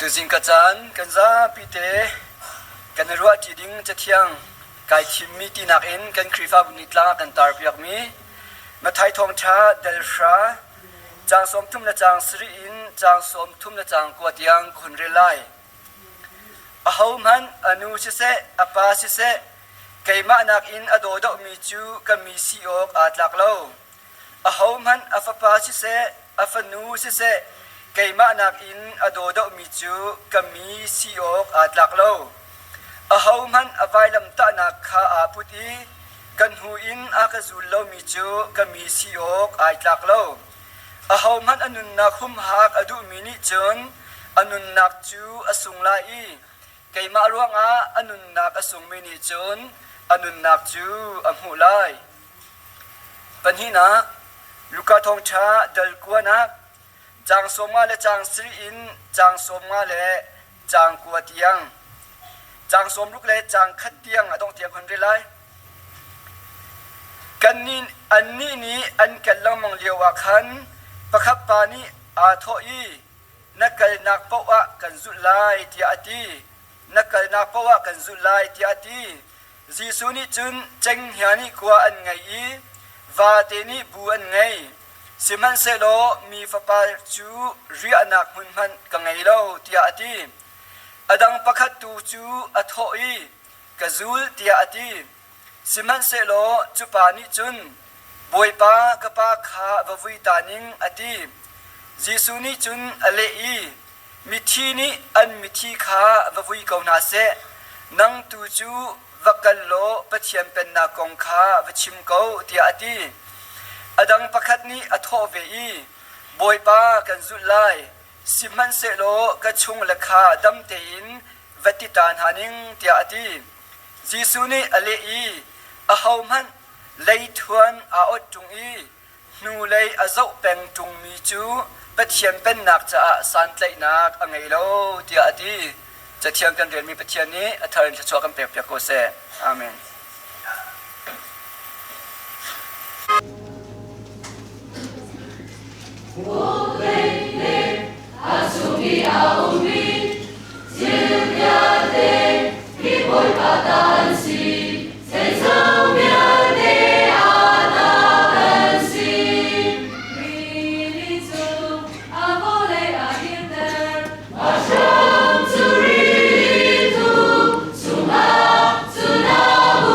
tu zing ka chan kan za pi te kan ruwa ti ding cha thiang kai thim mi ti nak in kan khrifa bunit la kan tar piak mi ma thai thong tha del sha chang som thum na chang sri in chang som thum na chang ko tiang khun re lai a hau man anu se se apa se se kai ma nak in ado do mi chu ka mi si ok atlak lo a hau man afa pa se se afa nu se se kai ma nak in ado do mi chu ka mi si ok atlak lo a hau man avai lam ta nak kha a puti kan hu in a ka zul lo mi chu ka mi si ok atlak lo a hau man anun na khum hak adu mini chon anun nak chu asung lai kai ma ruanga anun nak asung mini chon anun nak chu amhu lai panhina luka thong cha dal kuana chang soma le chang sri in chang soma le chang kuatiang chang som luk le chang khat tiang adong tiang hon re lai kanin anni ni an kallang mong liwa khan pakhap pani a thoi nakal nak pawa kan zulai ti ati nakal nak pawa kan zulai ti ati jisu ni chun cheng hiani kwa an ngai va te ni bu an ngai siman se lo mi fa pa chu ri anak mun man ka ngai lo ti ati adang pakhat tu chu a thoi ka zul ti ati siman se lo chu pa ni chun boi pa ka pa kha va vui ta ning ati jisu ni chun ale i mithi ni an mithi kha va vui ko na se nang tu chu vakal lo pathiam pen na kong kha va chim ko ti ati adang pakhat ni a tho ve i boi pa kan zu lai siman se lo ka chung la kha dam te in vati tan haning ti ati jisu ni ale i a hau man lei thuan a ot tung i nu lei a zau peng tung mi chu pathiam pen nak cha san tlai nak angai lo ti ati cha thiang kan rian mi pathian ni a tharin cha chwa kan pe ko se amen Ashram to read to Suma Sunabu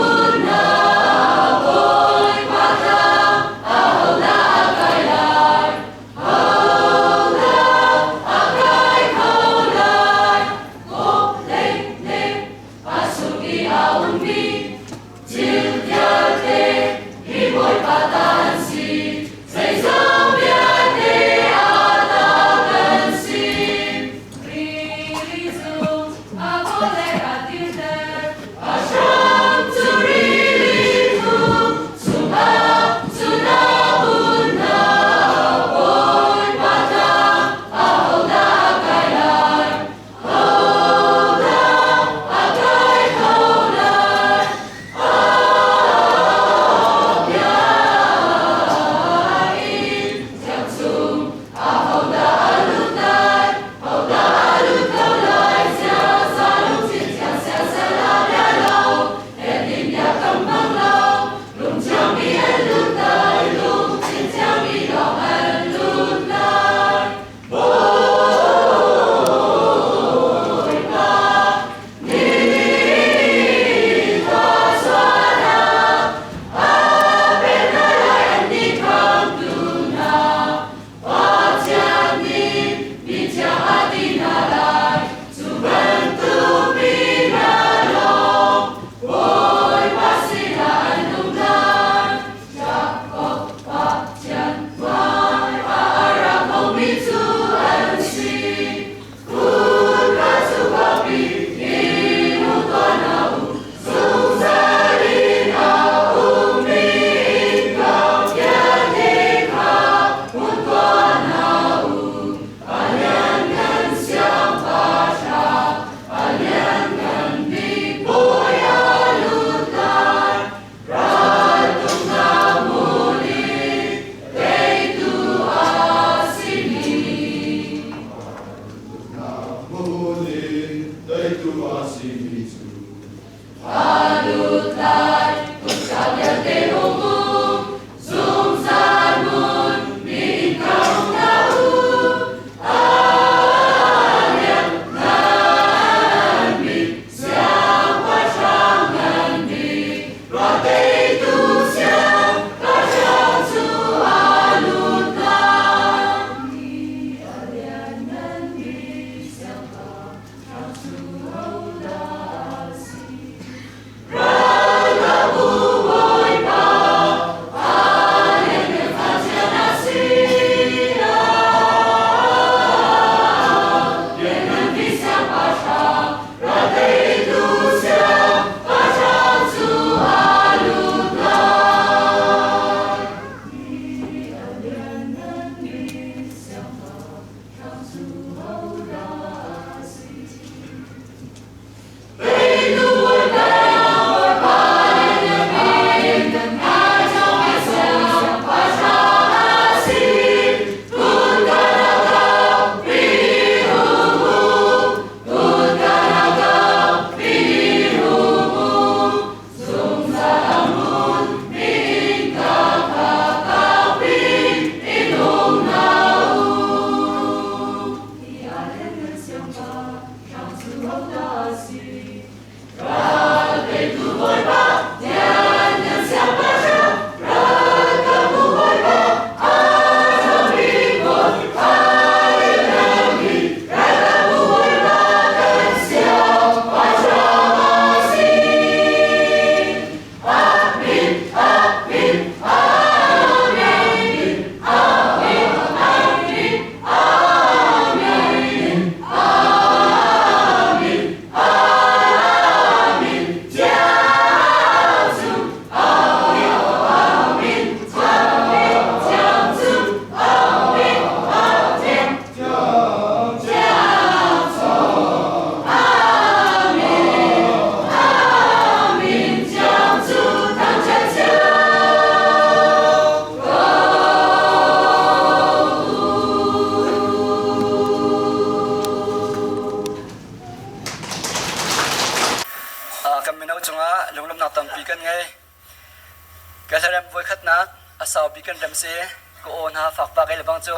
on ha fak pa kel bang chu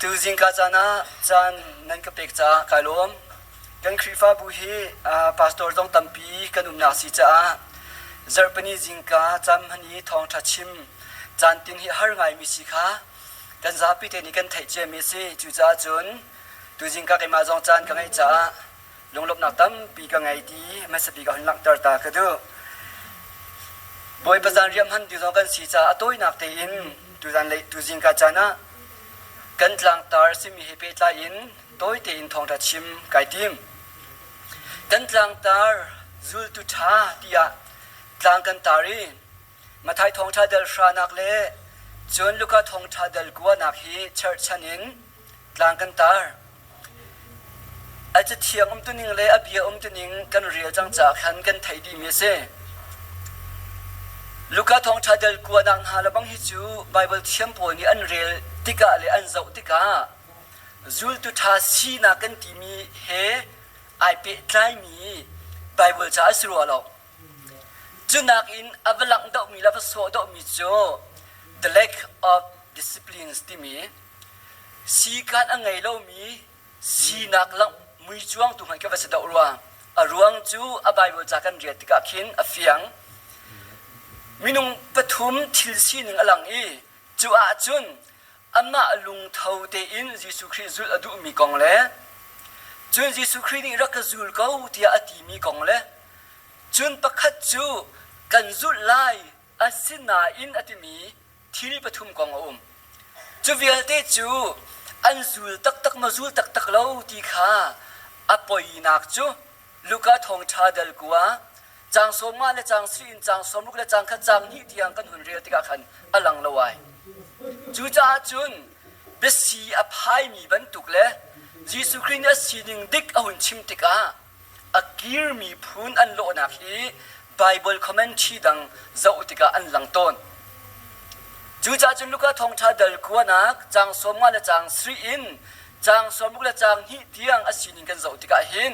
tu jing ka chana chan nan ka pek cha kalom kan khrifa bu hi pastor dong tampi kanum na si cha zarpani jing ka cham hani thong tha chim chan tin hi har ngai mi si kha kan za pi te ni kan thai che mi si chu cha chun tu jing ka ke ma jong chan ka ngai cha longlop na tam pi ka ngai ti ma sa pi ka hon lak tar ta ka du boy bazan riam han ti jong kan si cha atoi nak te in tu dan le tu jing ka chana kan tlang tar si mi he pe tla in toi te in thong tha chim kai tim kan tlang tar zul tu tha tia tlang kan tari mathai thong tha dal shra nak le chun luka thong tha dal kwa nak hi church chanin tlang kan tar acha thiang tu ning le abia tu ning kan rial chang cha khan kan thai di mi se luka thong tha dal kwa nak ha la bang hi chu bible thiam po ni an rel tika le an zau tika zul tu tha si na kan ti mi he ai pe trai mi bible cha asro lo chunak in avalang do mi la so do mi cho the lack of disciplines ti mi si kan angai lo mi si nak lang mui chuang tu han ka va sa do ruwa a ruang chu a bible cha kan ria tika khin a fiang minung pathum thil si ning alang e chu a chun amma lung thau te in jisu christ zul adu mi kong le chun jisu christ ni rak zul ko tia ati mi kong le chun pakhat chu kan zul lai asina in atimi thil pathum kong chu vial te chu an zul tak tak ma zul tak tak lo ti kha apoi nak chu luka thong tha dal kwa chang som ma le chang srin chang som luk le chang kha chang ni tiang kan hun re tika khan alang lawai chu cha chun besi aphai mi ban tuk le jisu christ a sining dik a hun chim tika akir mi phun an lo na hi bible commentary dang zau tika an lang ton chu cha chun luka thong tha dal kwa nak chang som ma le chang sri in chang som luk le chang hi tiang a sining kan zau tika hin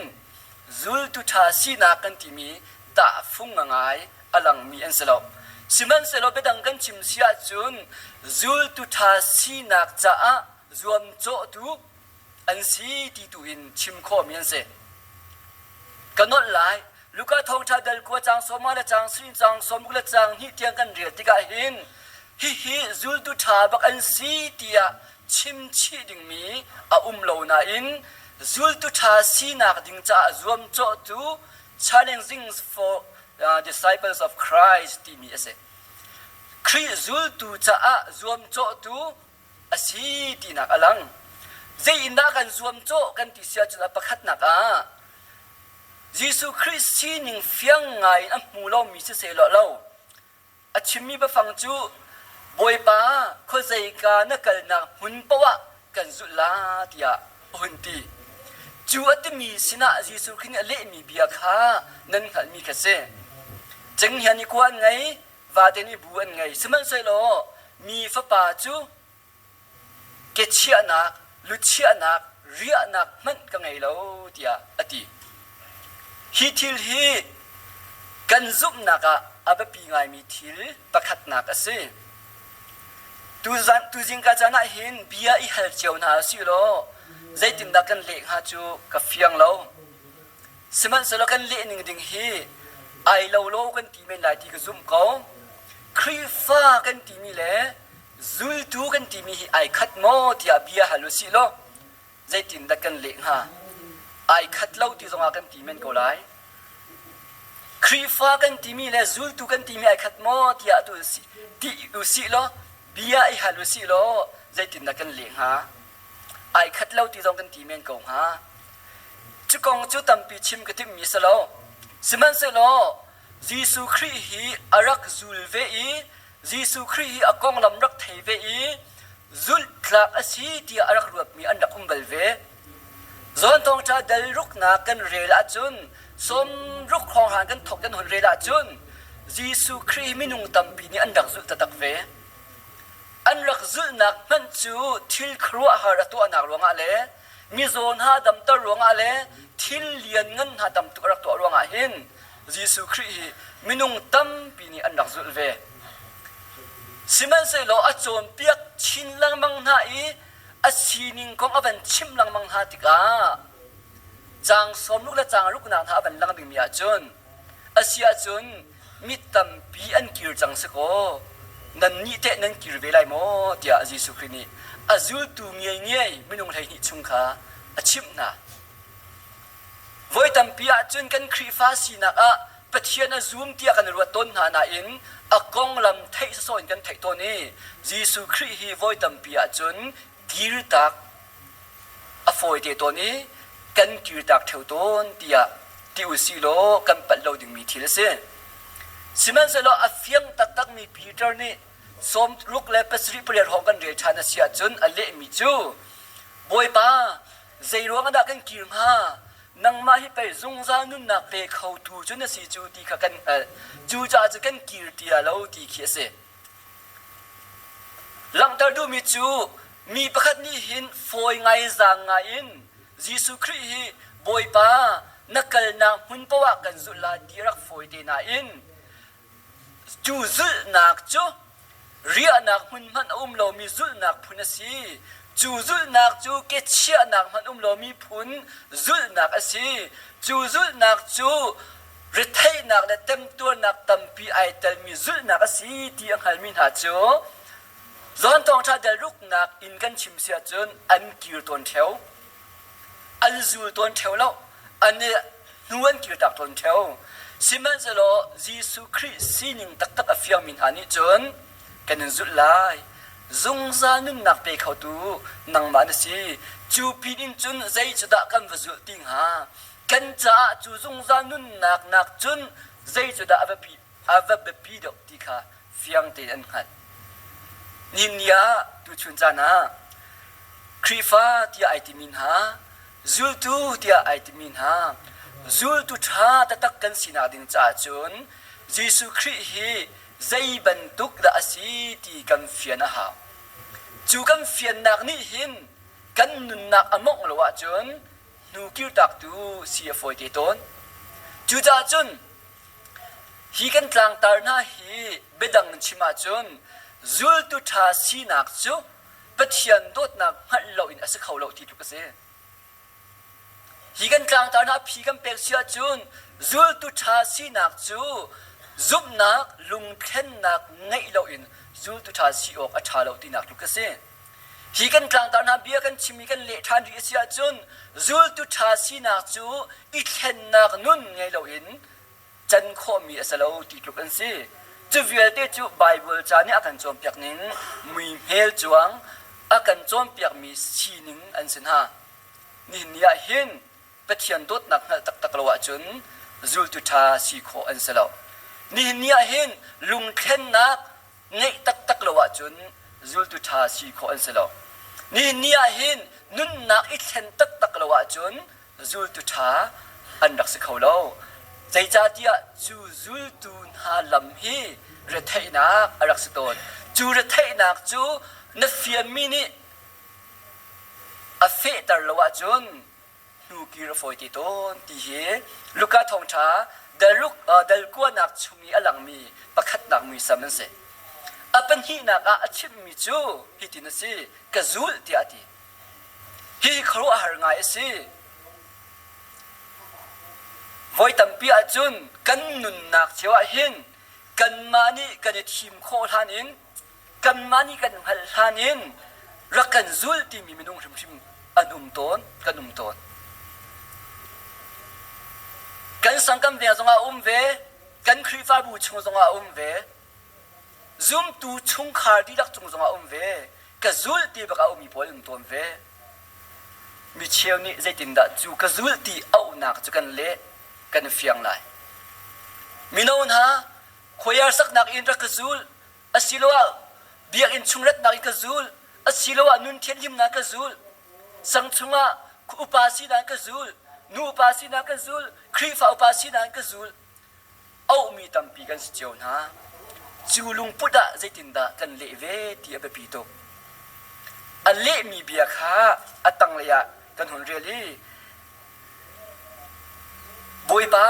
zul tu tha si na kan ti mi ta phung ngai alang mi an selo siman selo bedang kan chim sia chun zul tu tha si nak cha a zuam cho tu an si ti tu in chim kho mian se kanot lai luka thong tha dal ko chang soma la chang sin chang som la chang hi tiang kan ria tika hin hi zul tu tha bak an si tia chim chi ding mi a lo na in zul tu tha si nak ding cha zuam cho tu challenging for disciples of Christ ti mi ase Christ zul tu cha a zuam cho tu asi ti nak alang zai inda kan zuam cho kan ti sia chuna pakhat nak a Jesus Christ sining fiang ngai am mu lo mi se lo lo a chimi ba phang chu boy pa kho zai ka na kal na hun pawa kan zu la tia hun ti chu atmi sina Jesus Christ le mi bia kha nan khal mi khase cheng hian ni kwan ngai wa te ni bu an ngai siman sai lo mi fa pa chu ke chia na lu chia na ria na man ka ngai lo tia ati hi thil hi kan zup na ka aba pi ngai mi thil pakhat na ka se tu jing ka chana hin bia I hal cheu na si lo zai tim da kan le ha chu ka fiang lo siman salo kan le ning ding hi ai lo kan ti men lai ti ka zum ko khri fa kan ti mi le zul tu kan ti mi hi ai khat mo tia bia halu si lo zai tim da kan le ha ai khat lo ti zonga kan ti men ko lai khri fa kan ti mi le zul tu kan ti mi ai khat mo tia tu si ti u si lo bia I halu si lo zai tim da kan le ha ai khat lo ti zong kan ti men ko ha chu kong chu tam pi chim ka tim mi sa lo siman se lo jisu christ hi arak zul ve I jisu christ hi akong lam rak thei ve I zul tlak asi ti arak ruap mi an dak umbal ve zon tong cha dal ruk na kan rela chun som ruk khong han kan thok kan hon rela chun jisu christ minung tam pi ni an dak zul tatak ve an rak zul nak man chu thil khruwa har atu anak ronga le mi zon ha dam tar ronga le thil lian ngan ha dam tu rak to ronga hin jisu christ minung tam pi ni an rak zul ve สิมันเสโลอโจนเปียกชินลังมังนาอีอาชีนิงของอบันชิมลังมังนาติกาจางสมลุกและจางลุกนางท่าอบันลังบิงมีอาจุนอาเซียจุนมิตัมปีอันกิรจังสโกนันนี่เตนันกิรเวลัยโมเดียจิสุครินีอาจุลตูเงียเงียไม่นุ่งไทยนิชุงคาอาชิมนาวันตัมปีอาจุนกันครีฟาสีนักอะปะเทียนอาซูมเตียกันรัวต้นหานาอินอากงลำไทยสอนกันไทยตัวนี้จิสุคริฮีวันตัมปีอาจุนกิรตักอฟอยเตตัวนี้กันกิรตักเทวต้นเตียที่อุสิโลกันปัดเราดึงมีทีละเส้นสิมันจะเราอฟียงตักมีปีเตอร์นี่สมลุกและปัสริเปรียร์ของกันเรียชานาเสียจนอเละมีจูบอยป้าใจร้องกันดักกันกิรฮานังมาให้ไปจงจานุนนักเปเขาตูจนสิจูตีกันจูจ่าจะกันกิรตีเราตีเขียเสหลังจากดูมีจูมีประคัดนี้หินฟอยไงจางไงอินยิสุคริฮีบอยป้านักเกลนักหุ่นปวะกันจุลาดีรักฟอยเตนาอินจูจุลนักจูเรียนักหุ่นมันเรามีจุลนักพุนสีจูจุลนักจูเกเชียนักมันเรามีพุนจุลนักสีจูจุลนักจูริเทนักและเต็มตัวนักตัมปีไอเตลมีจุลนักสีที่อังหันมินหาจูจอนตองชาเดลุกนักอินกันชิมเสียจนอันกิรตนเทวอันจูตนเทวแล้วอันนี้นวลกิรตักตนเทวสิมันจะรอยิสุคริสสินิงตักอฟิยมินหานิจนกันจุลายจงจานุนนักเปเขาตูนังมันสิจูปีนินจนใจจะดักกันวจุติงหากันจ้าจูจงจานุนนักจนใจจะดักอวบปีดอกติค่ะฟิยังเตอันขัดนินยาตุชุนจานาครีฟาที่ไอติมินหาจูตูที่ไอติมินหาจูตุชาตะตักกันสินาดินจ่าจุนยิสุคริฮีใจบรรทุกดาสีที่กันเฟียนหาจูกันเฟียนนักนี่หินกันนุนนักอมกลวะจุนนูกิรตักตูเสียฟอยเตตนจูจ่าจุนฮีกันกลางตาหน้าฮีเบดังนชิมาจุนจูตุชาสีนักจูปะเทียนโดดนักหัดเหล่าอินอสเขาเหล่าที่ทุกเสฮีกันกลางตาหน้าพีกันเปกเสียจุนจูตุชาสีนักจูจุบนักลุงเทนนักไงเราอินจูตุชาสีออกอัชาเราตีนักทุกเสฮีกันกลางตาหน้าเบียกันชิมีกันเละทานริเสียจุนจูตุชาสีนักจูอิเทนนักนุ่นไงเราอินจันโคมีอสเราตีทุกเสจูเวลเตจูไบเบิลจานี่อากันโจมเปียกนินมีเฮลจวงอากันโจมเปียกมีสีนิงอันสินหานี่เนี่ยเห็นปะเทียนโดดนักตักละวะจุนจูตุชาสีโคอันสลาวนี่เนี่ยเห็นลุงเทนนักไงตักละวะจุนจูตุชาสีโคอันสลาวนี่เนี่ยเห็นนุนนักอิเทนตักละวะจุนจูตุชาอันรักสิเขาเราใจจ่าที่จูตุนหาลำฮีเรทายนักอรักสิตนจูเรทายนักจูนัฟเฟียมินิอเฟตร์ละวะจุนนูกิรฟอยติตนที่เฮลูกาทองชาเดลกัวนักชุมีอลังมีประคัดนักมีสามันเสอปันฮีนักอาชิมมิจูฮิตินสิกะจูลที่อาทิฮีครัวหารงายสิไว้ตัมปีอาจุนกันนุนนักเชวะหินกันมานี่กันทีมโคทานินกันมานี่กันหัลทานินรักกันจูลที่มีมินุงชิมอันต้นกันต้นกันสังกัมเดียจงอาเวกันครีฟาบูชงจงอาเวซุมตูชงคาร์ดีลักจงอาเวกันจูลที่บักอามีพอลต้นเวมีเชียวนี่ใจตินดาจูกันจูลที่เอาหนักจูกันเละกันเฟียงไลมิโนนฮะขวยาสักนักอินรักจูลอสิโลวเบียกอินชุงรัดนักอินกจูลอสิโลวนุนเทียนยิมนักจูลสังชุงะอุปาสีนักจูลนูอุปาสีนักจูลครีฟาอุปาสีนักจูลเอามีตัมปีกันสิเจียวนะจูลุงพุทธะใจตินดากันเละเวที่อเบปีโตอันเละมีเบียค่ะอัตังเลยะกันหุ่นเรียลีบอยป้า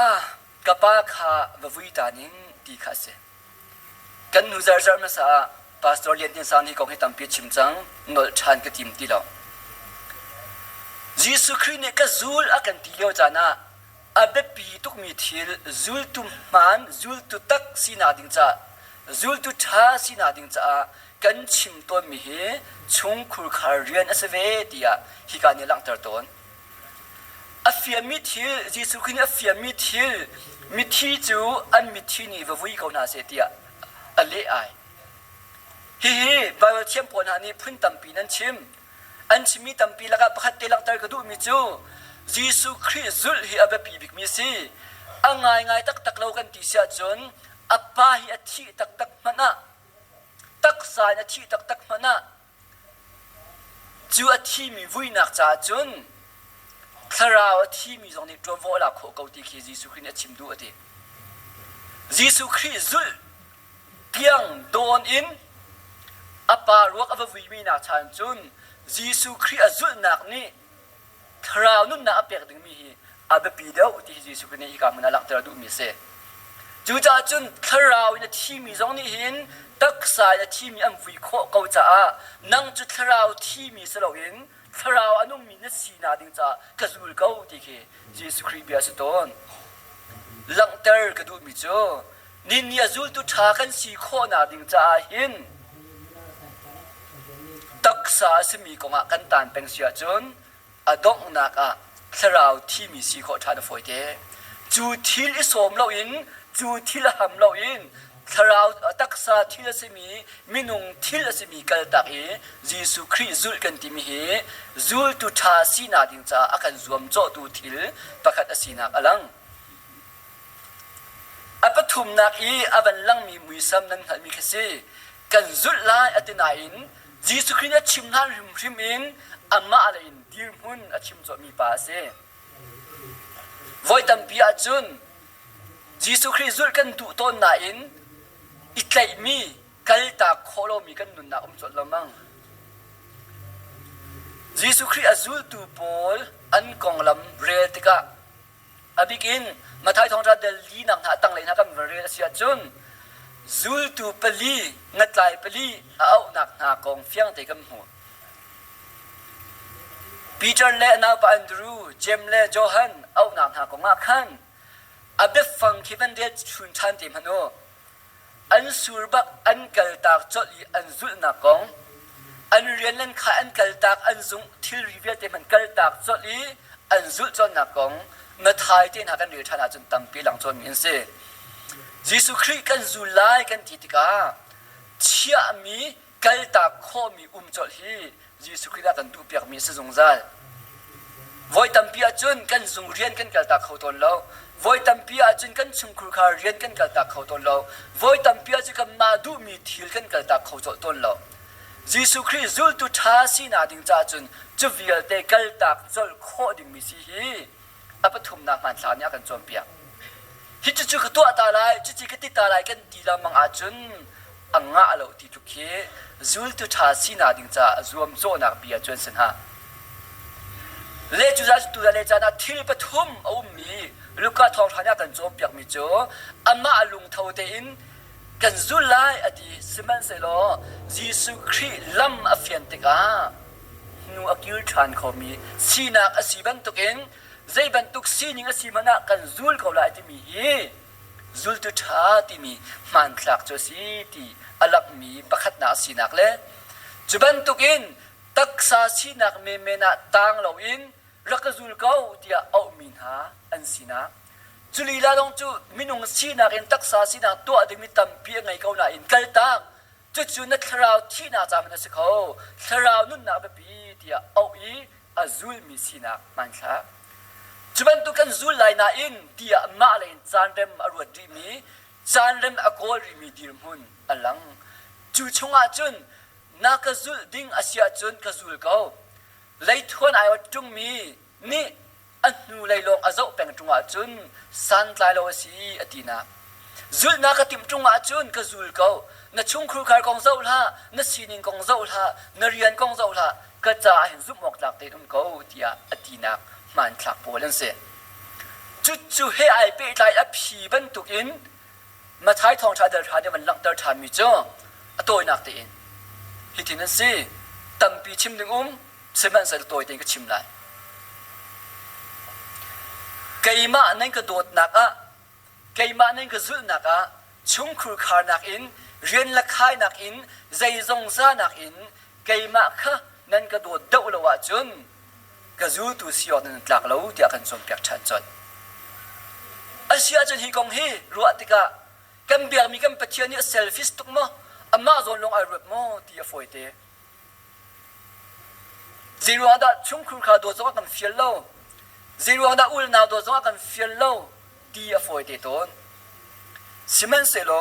กะป้าข้าววิตานิงตีข้าเสกันนูซาร์มาซา ปาสตอร์เรียนที่สานที่กองให้ตั้มเปียชิมจังนอลชานกระติมตีเรายิสุคริสเนี่ยก็จูลอากันตีเลียวจานะอาเบปีตุกมีทิลจูลตุมันจูลตุตักสีนาดิงจ้าจูลตุชาสีนาดิงจ้ากันชิมตัวมีเหชงคุลคาเรียนอสเวดียฮิการเนี่ยหลังตรตนอาฟิยมิทิลยิสุคริสอาฟิยมิทิลมิทิจูอันมิทินี่ววุยเขานาเสตียอเลไอเฮ้บาเทียมปนหานี่พื้นตั้มปีนั้นชิมอันชิมีตั้มปีแล้วก็ประคัตเตลักตร์กระดูมิจูยิสุคริสจุลฮีอาเบปีบิกมิซีอ่างไงตักเรากันติเสียจนอัปปาฮีอธิตักมันนะตักสายอธิตักมันนะจูอธิมีวุยนักจ่าจนคราวอธิมีตรงนี้ตัววอลาโคเกาติคียิสุคริสชิมดูอดียิสุคริสจุลเพียงโดนอินอัปปารวกอวุยมีนักจ่าจนยิสุคริสจุลนักนี้คราวนู้นน่าเปียกดึงมีอาเบปีเดียวที่ยิสุคริสเนี่ยอีกามันหลักตระดูมีเสจูจ่าจนคราวเนี่ยที่มีตรงนี้เห็นตักสายที่มีอันวิเคราะห์เขาจะนั่งจุดคราวที่มีสโลเห็นคราวอันนู้นมีนัสีนาดิงจ้ากระสุนเขาที่คือยิสุคริสเบียสตอนหลังเตอร์กระดูมีจ้านินยาจุลตุชากันสีข้อนาดิงจ้าเห็นตักษาสมีกงะกันตานเป็นเสียจนอดงนักคราวที่มีสีข้อทานฝอยเดจูทิลอิสมเราอินจูทิลหำเราอินคราวตักษาทิลสมีมินุงทิลสมีกัลตักยิสุคริสจุลกันติมีจุลตุชาสีนาดิงจ้าอากันรวมโจตูทิลประคัตสีนักอลังอปทุมนักอบันลังมีมุยซ้ำนั้นหันมีแค่สิกันจุลไลอตินาอินยิสุคริสชิมท่านริมอินอามาอะไรอินดิมหุนชิมโจมีปาเซไว้ตัมปีอาจุนยิสุคริสจุลกันดูต้นนาอินอิตไลมีกัลตาโคโลมีกันนุนนาจดละมังยิสุคริสจุลตูโพลอันกองลำเรติกาอบิกินมาท้ายทองราเดลีนังหาตั้งเลยนะกันเรเสียจุนจุลตูเปลีงัดไหลเปลีเอาหนักหากองเฟียงเตกันหัวปีเตอร์เลนาปอันดรูเจมเลโจฮันเอาหนักหากองอาคันอาเบฟฟังคิบันเดชุนชันติมฮโนอันสูรบักอันกัลตากจดลีอันจุลนักกองอันเรียนเล่นขาอันกัลตากอันซุงทิลริเวตมันกัลตากจดลีอันจุลจนนักกองมาทายที่นักกันเรือชนะจนตั้มปีหลังจนมีเสยิสุคริสกันจุลไลกันทิติกาเชียมีกัลตากข้อมีจดลียิสุคริสกันดูเปียกมีสงใจไว้ตั้มปีจนกันซุงเรียนกันกัลตากเขาตนแล้วไว้ตั้มปีจนกันชุงครูคาเรียนกันกัลตากเขาตนแล้วไว้ตั้มปีจนกันมาดูมีทิลกันกัลตากเขาจดตนแล้วยิสุคริสจุลตุชาสีนาดิงจ้าจนจะวิลเตกัลตากจดข้อดิงมีสิฮีอปทุมนามันสานี่กันจอมเปียฮิจจุกตัวตาลายจิกติตาลายกันดีละมังอาจุนอังงะเราที่ทุกข์จุลตุชาสีนาดิงจ้ารวมโซนักเบียจนสินหาเลจุจัตุเลจานาทิลปทุมเอามีลูกาทองทานี่กันจอมเปียมีจ่ออามาลุงเท่าเดินกันจุลไลอดีสมันเซโลยิสุคริสลัมอฟิยันติกานูอักิลชานเขามีสีนักอสิบันตุกินใจบรรทุกสีนิงสีมันกันจุลเขาไล่ที่มีจุลตุชาที่มีมันคลักจสีที่อลักมีบักขัดนาสีนักเล่จุบันทุกินตักษาสีนักเมนาตังเราอินรักจุลเขาที่เอามินหาอันสีนักจุลีลาดงจูมินุงสีนักอินตักษาสีนักตัวเดมิตัมเพียงไงเขาหน้าอินกัลตักจุนักคราวที่น่าจำนักเขาคราวนุ่นน่าแบบปีที่เอาอาจุลมีสีนักมันคลักจุบันตุกันจุลไลนาอินที่มาเลนจานเรมอรวดดีมีจานเรมอโกริมีดีมุนอลังจูชงอาจุนนักจุลดิ้งอาเซียจุนกจุลเขาเลยทวนไอวัดจุงมีนี่อันนูเลยลงอาเจ้าเป็นจงอาจุนสันไลโลสีอดีนาจุลนักติมจงอาจุนกจุลเขานัชงครูคาร์กองเจ้าละนัชนิงกองเจ้าละนเรียนกองเจ้าละกระจายเห็นซุปหมอกหลักเตนุนเขาที่อดีนามันคลักโพลันเสจุให้ไอเปย์ใจอภีบันตุกินมาท้ายทองชาเดอร์ชาเดมันลังเดอร์ชามีจ้า ตัวนักตีนฮิตินันสิตั้มปีชิมดึงเสมันใส่ตัวเองก็ชิมไหลไก่มานั่นก็โดดนักอ่ะไก่มานั่นก็สุ่นักอ่ะชุ่มครูขานักอินเรียนละคายนักอินใจทรงซานักอินไก่มาค่ะนั่นก็โดดเดาละว่าจนก็จู่ตัวสิอดนั่นหลักเราที่อากันสมเปียกชันจนอาเซียจนฮิกงฮีรัวติกะกันเบียมีกันปะเทียนี่เซลฟิสตุกมั้งอามาจนลงอารุบมั้งที่ฟอยเตจีรัวดาชุ่มครูขาโดดจงกันฟิลโลจีรัวดาอุลนาโดดจงกันฟิลโลที่ฟอยเตต้นสิมันเซโล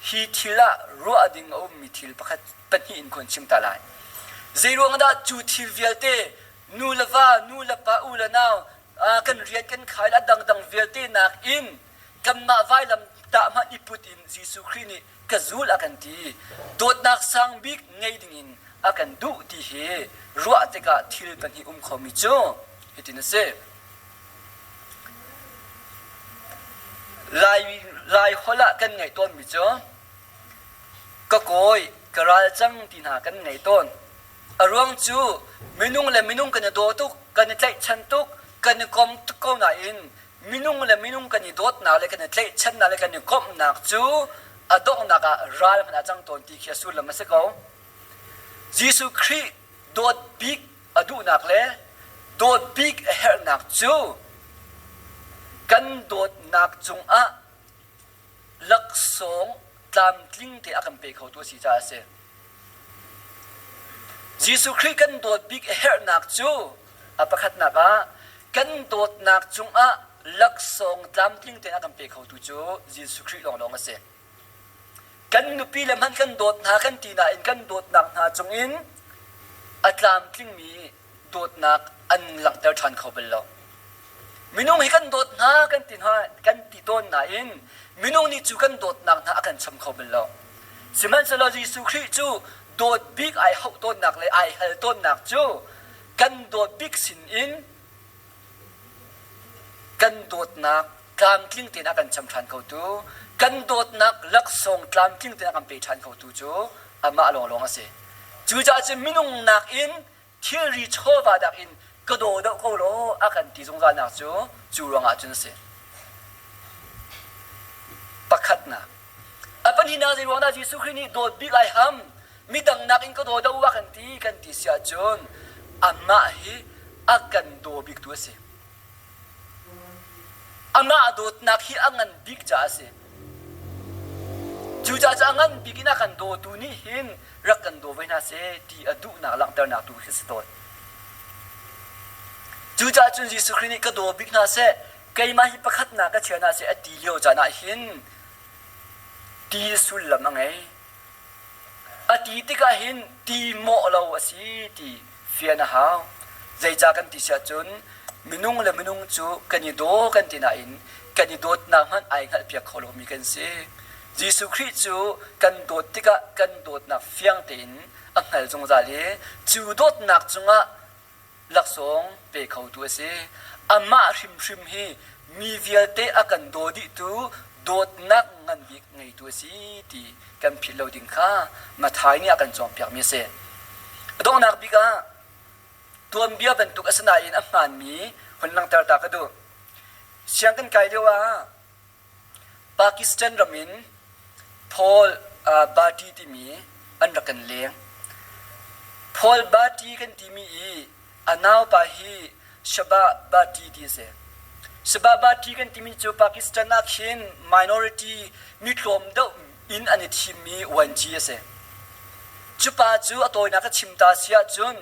ฮีทิละรัวดิ่งเอามิทิลประคัดเป็นหินคนชิมตาลายจีรัวดาจูทิลเวลเตนูลวานูลปาอุลนาวกันเรียนกันขายละดังเวลเตนักอินกันมาไว้ลำตามาอิปุตินยิสุครินีก็จูลอากันทีโดดนักสังบิกไงดิ่งอากันดูที่เฮรัวติกาทิลเป็นหิขมิโจเฮตินเซลายหัวละกันไงต้นมิโจก็โกยกระไรจังที่หากันไงต้นอารมณ์จูมินุงและมินุงกันโดตุกกันใจฉันตุกกันกอมตุกก็น่าอินมินุงและมินุงกันโดดน่าเลยกันใจฉันน่าเลยกันกอมนักจูอดอกนักรายมันอาจังต้นที่เขียนสุดละไม่ใช่เขายิสุคริโดดบิ๊กอดูนักเลยโดดบิ๊กเฮร์นักจูกันโดดนักจงลักษงตามทิ้งที่อากันไปเขาตัวสีจ้าเสียยิสุคริกันโดดบิ๊กเฮร์นักจูประคัดนักกันโดดนักจงลักษงตามทิ้งที่อากันไปเขาตัวจูยิสุคริลองเสียกันนุปีเลมันกันโดดนักกันตีน่าอินกันโดดนักหาจงอินอัตลามทิ้งมีโดดนักอันหลังเตอร์ชันเขาเป็นลมมินุ่งให้กันโดดนักกันตีน่ากันตีต้นน่าอินมินุ่งนี่จูกันโดดนักกันชมเขาเป็นลมสิมันสลายิสุคริจูโดดบิ๊กไอเขาต้นนักเลยไอเฮลต้นนักจูกันโดดบิ๊กสินอินกันโดดนักการทิ้งตีน่ากันชมชันเขาตัวกันโดดนักลักษงกลามทิ้งตีน่ากันไปชันเขาตัวจูอามาลงเสียจูจ่าจะมินุ่งนักอินที่รีชอวาดักอินก็โดดเขาโลอากันที่สงสารนักจูรองอาจุนเสียประคัดนะปัญหาที่ว่านาจิสุครินีโดดบิ๊กไอฮัมมีดังนักอินก็โดดว่ากันที่เสียจนอามาฮีอากันโดบิ๊กตัวเสียอามาโดดนักฮีอังันบิ๊กจ้าเสียจูจ่าจะอังันบิ๊กนักกันโดตัวนี้หินรักกันโดไว้น่าเสียที่อดุนักหลังเตอร์นักตัวคริสต์โตจูจ่าจุนจิสุครินีก็โดบิ๊กน่าเสียไกมาฮิประคัดนักก็เชื่อน่าเสียตีเลี้ยวจ้าน่าหินตีสุลละมังไงตีติกาหินตีโมเราสิตีเฟียนะฮาวใจจากกันที่เสียจนมินุงและมินุงจูกันยีโดกันที่น่าอินกันยีโดดน้ำมันไอขัดเปียกเขาลมีกันเสียยิสุคริจูกันโดดติกากันโดดนักเฟียงตินอังเฮลจงจาลีจูโดดนักจงลักษงเปเขาตัวเสียอามาริมฮีมีเวียเตอกันโดดิตูโดดนักงันบิกไงตัวสิที่กันพิลาวดิงข้ามาท้ายนี่กันจอมเปียกมีเสดองนักบิกตัวเบียเป็นตุกอสนาอินอัมานมีคนลังเตอร์ตากระดูเสียงกันไกลเดียวว่าปากีสถานรามินพอลบาตีที่มีอันรักกันเลี้ยงพอลบาตีกันที่มีอันาวปาฮีชบาบาตีที่เสsebab batikan timi jo Pakistan nak hin minority mitlom do in ani thimi wanji ase chupa chu atoi na ka chimta sia chun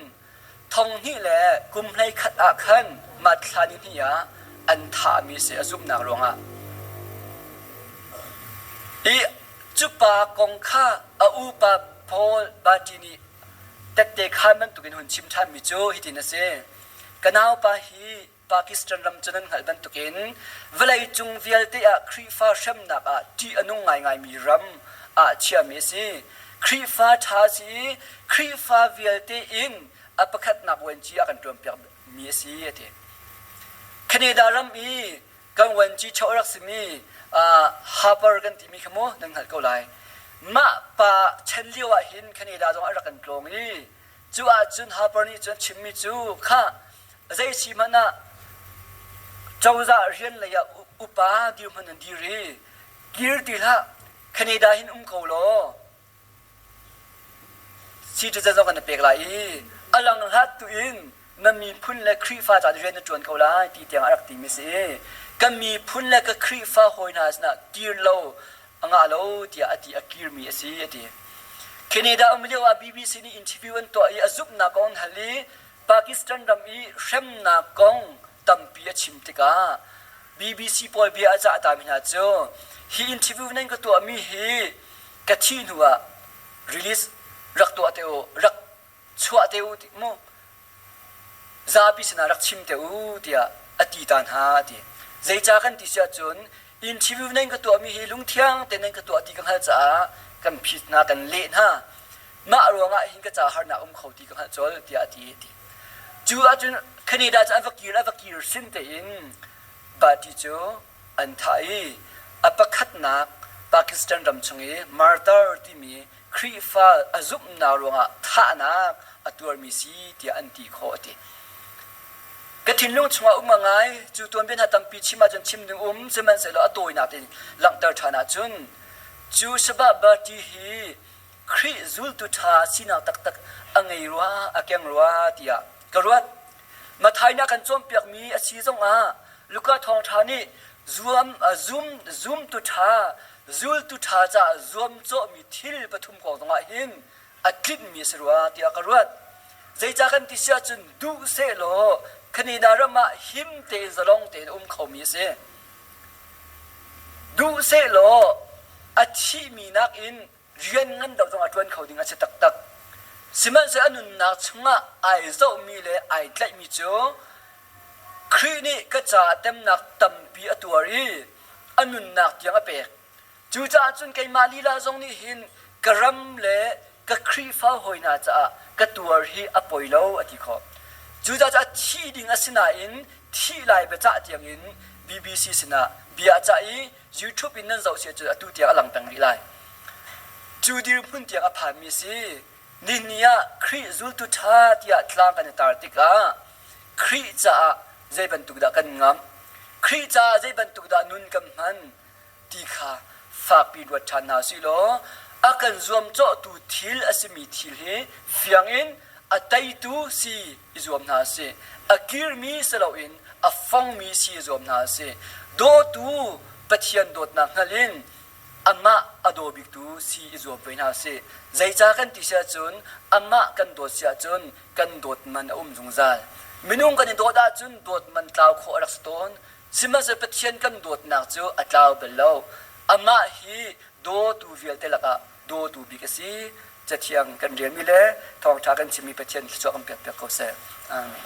thong hi le kum hlai khat a khan mat thlani hi ya an tha mi se azum na ronga I chupa kong kha a upa pol batini tek khan man tukin hun chim tham mi jo hi tin ase kanau pa hi Pakistan ram chanan halban tukin velai chung vialte a khrifa sham nak a ti anung ngai mi ram a chia me si khrifa tha si khrifa vialte in apakhat nak wen chi akan tom pyak mi si ate Canada ram I kan wen chi chorak si mi hapar kan ti mi khamo nang hal ko lai มาปะเช่นเลียวหินแคนาดาจงอารักันกลงนี้จูอาจุนฮาปนี่จนชิมมิจูข้าใจชิมันนะเจ้าจะเรียนเลยอุปาดิวมันดีรีกิรติละแคนาดาหินโกโลชีจะจงกันเปกไลอลังฮัตตุอินมันมีพุ่นและครีฟ้าจากเรียนจวนเขาละตีเตียงอารักตีมิเสก็มีพุ่นและก็ครีฟ้าหอยนาสนะกิรโลอังอาโลที่อดีตกิรมีเสียดีแคนาดาอเมริกาบีบีซีนี่อินทิวิวันตัวอีอาซุบนักองฮัลลีปากีสถานดำอีเข็มนักองตัมปีชิมติกาบีบีซีปอยบีอาจารย์ตามินาโจฮีอินทิวิวนั่นก็ตัวมีฮีกะทินัวรีลิสรักตัวเตโอรักชัวเตโอติโมซาบิสนารักชิมเตโอที่อดีตานหาที่ใจจากกันที่เสียจนอินทิวิวนั่นก็ตัวมีฮีลุงเทียงแต่นั่นก็ตัวที่กังหันจ้ากันพิจนากันเละนะมาอรวงหินก็จะหาหน้าเขาที่กังหันจอลที่อดีตจูอาจุนแคนาดาจะอันฟักกีร์สินเตอินบาดิโจอันไทยอปคัดนักปากีสถานรำชงเอมาร์ตาร์ที่มีครีฟ้าอาซุบนารวงท่านักอตัวมีสีที่อันตีโคติกฐินลุงชงอุมาไงจูตัวเป็นหัตถ์ปีชิมาจนชิมดึงจะมันเสร็จแล้วอตัวนักที่หลังเตอร์ฐานะจุนจูสบะบาติฮีครีซุลตุทาสินาตักตักอังเอรัวอักยังรัวที่กรวดมาไทยนักกันจอมเปียกมีอาชีพงลูกทองทานี่ซุมตุทาซุลตุทาจะซุมโจมีทิลปฐุมกองตรงหินอัดคลิปมีสรัวที่กรวดใจจากกันที่เสียจนดูเสโลคณีดารมาหิมเตจลงเตเขามีเสดูเสโลอาชีมีนักอินเรียนงั้นเราต้องอัดวันเขาดิ้งอาชีตักตักสิมันเสียนุนนักชงะไอโซมีเลยไอใกล้มีโจครีนี่ก็จะเต็มนักตั้มปีอตัวรีอนุนนักยังเปกจูจ่าจนไกมาลีลาจงนี่หินกระมเล่ก็ครีฟ้าหอยนาจะก็ตัวรีอปอยโลอธิขอจูจ่าจะที่ดิ้งอาศินาอินที่ไล่ไปจ่าเตียงอินบีบีซีสินะเบียจ่าอียูทูบอินนั่นเราเสียจุดตัวเตียงหลังตังรีไลจูดีรุ่พุ่นเตียงอภามีสินิเนียครีซุลตุทาที่อัตลางกันตาร์ติกาครีจ่าใจบรรทุกดากันงามครีจ่าใจบรรทุกดานุนกำมันที่ข้าฝากปีดวัชนาสิโลอากันรวมโจตูทิลอสมิทิลเฮฟียงอินอัตไยตูซีรวมนาเซอากิรมีสลาวินอาฟังมีซีรวมนาเซโดตูปะเทียนโดดนักฮลินอามาอโดบิกตูซีรวมไปนาเซใจจากกันที่เสียจนอามากันโดดเสียจนกันโดดมันจงใจมินุงกันโดดอาจุนโดดมันกล่าวขอรักสตอนสิมาจะปะเทียนกันโดดนักจูอัตลาวเบลโลอามาฮีโดตูเวลเตลกะโดตูบิกซีจะเทียงกันเรียนมิเลทองทากันชิมีปะเทียนที่ชอบอันเปียกเขาเสอาเมน